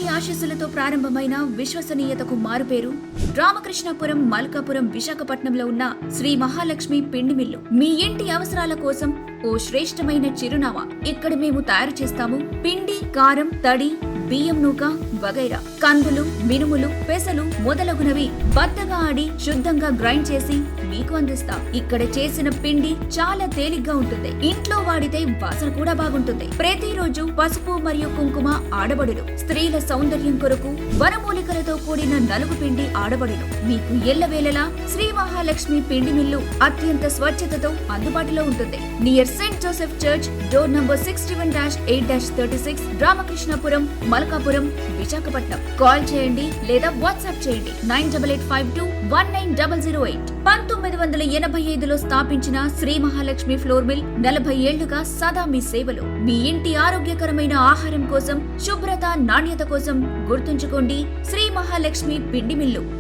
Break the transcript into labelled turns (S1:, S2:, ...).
S1: స్వామి ఆశీస్సులతో ప్రారంభమైన విశ్వసనీయతకు మారుపేరు రామకృష్ణాపురం, మల్కాపురం, విశాఖపట్నంలో ఉన్న శ్రీ మహాలక్ష్మి పిండి మిల్లు. మీ ఇంటి అవసరాల కోసం ఓ శ్రేష్టమైన చిరునామా. ఇక్కడ మేము తయారు చేస్తాము పిండి, కారం, తడి, బియ్యం నూక వగైరా, కందులు, మినుములు, పెసలు మొదలగునవి బద్దగా ఆడి శుద్ధంగా గ్రైండ్ చేసి మీకు అందిస్తాం. ఇక్కడ చేసిన పిండి చాలా తేలిగ్గా ఉంటుంది. ఇంట్లో వాడితే వాసన కూడా బాగుంటుంది. ప్రతిరోజు పసుపు మరియు కుంకుమ ఆడబడును. స్త్రీల సౌందర్యం కొరకు వనమూలికలతో కూడిన నలుగు పిండి ఆడబడును. మీకు ఎల్లవేళలా శ్రీ మహాలక్ష్మి పిండి మిల్లు అత్యంత స్వచ్ఛతతో అందుబాటులో ఉంటుంది. Near Saint Joseph church, door number 61-8-36, Ramakrishnapuram, Malkapuram, Visakhapatnam. Call చేయండి లేదా వాట్సాప్ చేయండి 9852190008. 1985లో స్థాపించిన శ్రీ మహాలక్ష్మి ఫ్లోర్ మిల్ 40 ఏళ్లుగా సదా మీ సేవలు. మీ ఇంటి ఆరోగ్యకరమైన ఆహారం కోసం, శుభ్రత, నాణ్యత కోసం గుర్తుంచుకోండి శ్రీ మహాలక్ష్మి పిండి మిల్లు.